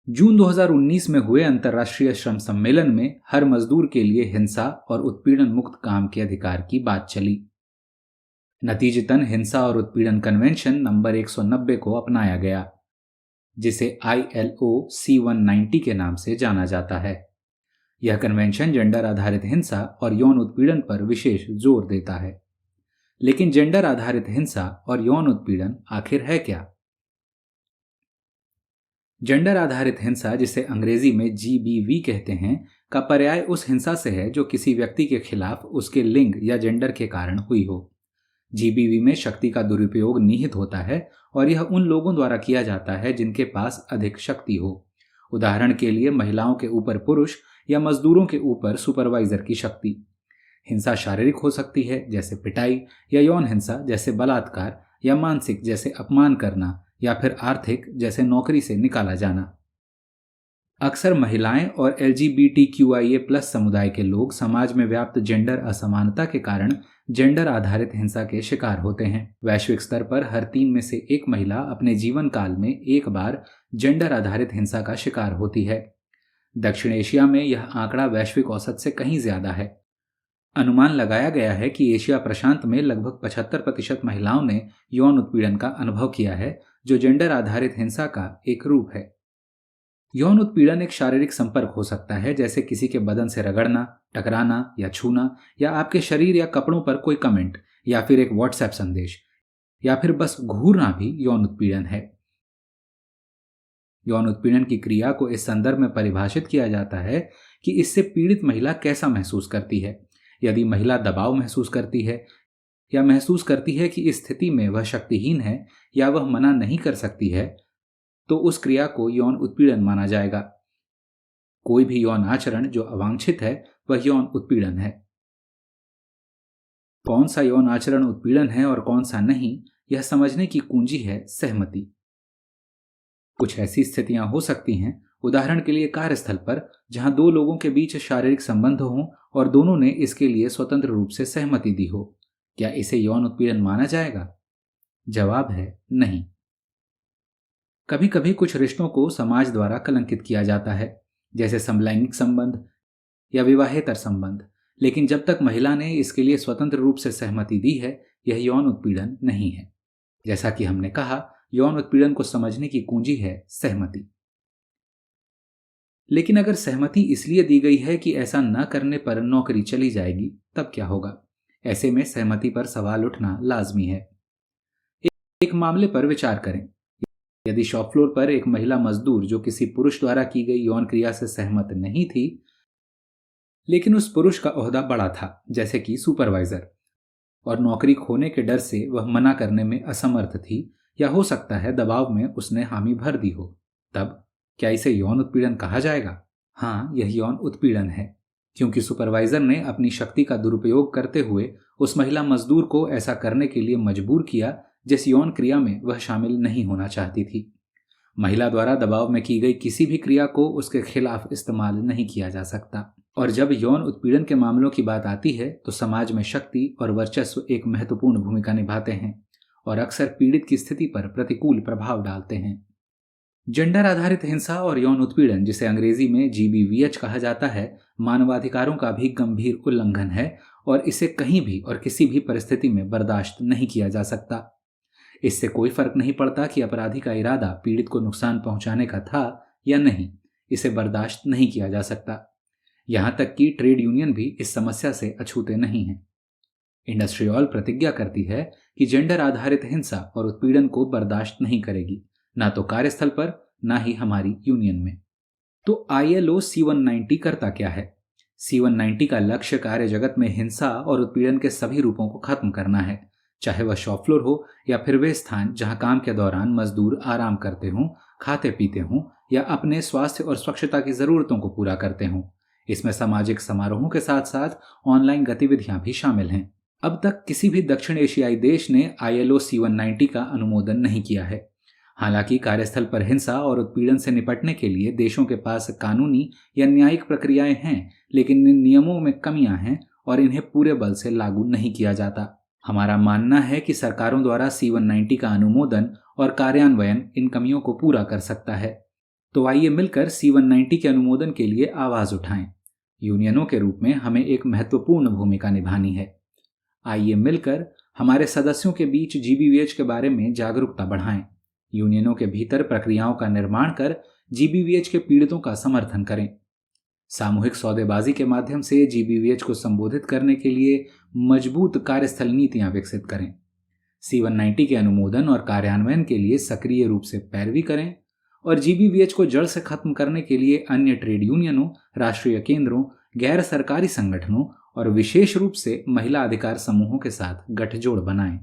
जून 2019 में हुए अंतर्राष्ट्रीय श्रम सम्मेलन में हर मजदूर के लिए हिंसा और उत्पीड़न मुक्त काम के अधिकार की बात चली। नतीजतन हिंसा और उत्पीड़न कन्वेंशन नंबर 190 को अपनाया गया, जिसे ILO C190 के नाम से जाना जाता है। यह कन्वेंशन जेंडर आधारित हिंसा और यौन उत्पीड़न पर विशेष जोर देता है। लेकिन जेंडर आधारित हिंसा और यौन उत्पीड़न आखिर है क्या? जेंडर आधारित हिंसा, जिसे अंग्रेजी में GBV कहते हैं, का पर्याय उस हिंसा से है जो किसी व्यक्ति के खिलाफ उसके लिंग या जेंडर के कारण हुई हो। GBV में शक्ति का दुरुपयोग निहित होता है और यह उन लोगों द्वारा किया जाता है जिनके पास अधिक शक्ति हो। उदाहरण के लिए महिलाओं के ऊपर पुरुष या मजदूरों के ऊपर सुपरवाइजर की शक्ति। हिंसा शारीरिक हो सकती है, जैसे पिटाई, या यौन हिंसा जैसे बलात्कार, या मानसिक जैसे अपमान करना, या फिर आर्थिक जैसे नौकरी से निकाला जाना। अक्सर महिलाएं और LGBTQIA+ समुदाय के लोग समाज में व्याप्त जेंडर असमानता के कारण जेंडर आधारित हिंसा के शिकार होते हैं। वैश्विक स्तर पर हर 3 में से 1 महिला अपने जीवन काल में एक बार जेंडर आधारित हिंसा का शिकार होती है। दक्षिण एशिया में यह आंकड़ा वैश्विक औसत से कहीं ज्यादा है। अनुमान लगाया गया है कि एशिया प्रशांत में लगभग 75% महिलाओं ने यौन उत्पीड़न का अनुभव किया है, जो जेंडर आधारित हिंसा का एक रूप है। यौन उत्पीड़न एक शारीरिक संपर्क हो सकता है, जैसे किसी के बदन से रगड़ना, टकराना या छूना, या आपके शरीर या कपड़ों पर कोई कमेंट, या फिर एक व्हाट्सएप संदेश, या फिर बस घूरना भी यौन उत्पीड़न है। यौन उत्पीड़न की क्रिया को इस संदर्भ में परिभाषित किया जाता है कि इससे पीड़ित महिला कैसा महसूस करती है। यदि महिला दबाव महसूस करती है या महसूस करती है कि इस स्थिति में वह शक्तिहीन है या वह मना नहीं कर सकती है, तो उस क्रिया को यौन उत्पीड़न माना जाएगा। कोई भी यौन आचरण जो अवांछित है वह यौन उत्पीड़न है। कौन सा यौन आचरण उत्पीड़न है और कौन सा नहीं, यह समझने की कुंजी है सहमति। कुछ ऐसी स्थितियां हो सकती हैं, उदाहरण के लिए कार्यस्थल पर, जहां 2 लोगों के बीच शारीरिक संबंध हों और दोनों ने इसके लिए स्वतंत्र रूप से सहमति दी हो। क्या इसे यौन उत्पीड़न माना जाएगा? जवाब है नहीं। कभी कभी कुछ रिश्तों को समाज द्वारा कलंकित किया जाता है, जैसे समलैंगिक संबंध या विवाहेतर संबंध, लेकिन जब तक महिला ने इसके लिए स्वतंत्र रूप से सहमति दी है, यह यौन उत्पीड़न नहीं है। जैसा कि हमने कहा, यौन उत्पीड़न को समझने की कुंजी है सहमति। लेकिन अगर सहमति इसलिए दी गई है कि ऐसा न करने पर नौकरी चली जाएगी, तब क्या होगा? ऐसे में सहमति पर सवाल उठना लाजमी है। एक मामले पर विचार करें। यदि शॉप फ्लोर पर एक महिला मजदूर जो किसी पुरुष द्वारा की गई यौन क्रिया से सहमत नहीं थी, लेकिन उस पुरुष का ओहदा बड़ा था, जैसे कि सुपरवाइजर, और नौकरी खोने के डर से वह मना करने में असमर्थ थी, या हो सकता है दबाव में उसने हामी भर दी हो, तब क्या इसे यौन उत्पीड़न कहा जाएगा? हाँ, यह यौन उत्पीड़न है, क्योंकि सुपरवाइजर ने अपनी शक्ति का दुरुपयोग करते हुए उस महिला मजदूर को ऐसा करने के लिए मजबूर किया जिस यौन क्रिया में वह शामिल नहीं होना चाहती थी। महिला द्वारा दबाव में की गई किसी भी क्रिया को उसके खिलाफ इस्तेमाल नहीं किया जा सकता। और जब यौन उत्पीड़न के मामलों की बात आती है तो समाज में शक्ति और वर्चस्व एक महत्वपूर्ण भूमिका निभाते हैं और अक्सर पीड़ित की स्थिति पर प्रतिकूल प्रभाव डालते हैं। जेंडर आधारित हिंसा और यौन उत्पीड़न, जिसे अंग्रेजी में GBVH कहा जाता है, मानवाधिकारों का भी गंभीर उल्लंघन है और इसे कहीं भी और किसी भी परिस्थिति में बर्दाश्त नहीं किया जा सकता। इससे कोई फर्क नहीं पड़ता कि अपराधी का इरादा पीड़ित को नुकसान पहुंचाने का था या नहीं, इसे बर्दाश्त नहीं किया जा सकता। यहां तक कि ट्रेड यूनियन भी इस समस्या से अछूते नहीं हैं। इंडस्ट्रियल प्रतिज्ञा करती है कि जेंडर आधारित हिंसा और उत्पीड़न को बर्दाश्त नहीं करेगी, ना तो कार्यस्थल पर, ना ही हमारी यूनियन में। तो ILO C190 करता क्या है? C190 का लक्ष्य कार्य जगत में हिंसा और उत्पीड़न के सभी रूपों को खत्म करना है, चाहे वह शॉप फ्लोर हो या फिर वे स्थान जहां काम के दौरान मजदूर आराम करते हों, खाते पीते हों या अपने स्वास्थ्य और स्वच्छता की जरूरतों को पूरा करते हों। इसमें सामाजिक समारोहों के साथ साथ ऑनलाइन गतिविधियां भी शामिल हैं। अब तक किसी भी दक्षिण एशियाई देश ने ILO C190 का अनुमोदन नहीं किया है। हालांकि कार्यस्थल पर हिंसा और उत्पीड़न से निपटने के लिए देशों के पास कानूनी या न्यायिक प्रक्रियाएं हैं, लेकिन इन नियमों में कमियां हैं और इन्हें पूरे बल से लागू नहीं किया जाता। हमारा मानना है कि सरकारों द्वारा C190 का अनुमोदन और कार्यान्वयन इन कमियों को पूरा कर सकता है। तो आइए मिलकर C190 के अनुमोदन के लिए आवाज उठाएं। यूनियनों के रूप में हमें एक महत्वपूर्ण भूमिका निभानी है। आइए मिलकर हमारे सदस्यों के बीच GBVH के बारे में जागरूकता बढ़ाएं। यूनियनों के भीतर प्रक्रियाओं का निर्माण कर GBVH के पीड़ितों का समर्थन करें। सामूहिक सौदेबाजी के माध्यम से GBVH को संबोधित करने के लिए मजबूत कार्यस्थल नीतियां विकसित करें। C190 के अनुमोदन और कार्यान्वयन के लिए सक्रिय रूप से पैरवी करें और GBVH को जड़ से खत्म करने के लिए अन्य ट्रेड यूनियनों, राष्ट्रीय केंद्रों, गैर सरकारी संगठनों और विशेष रूप से महिला अधिकार समूहों के साथ गठजोड़ बनाएं।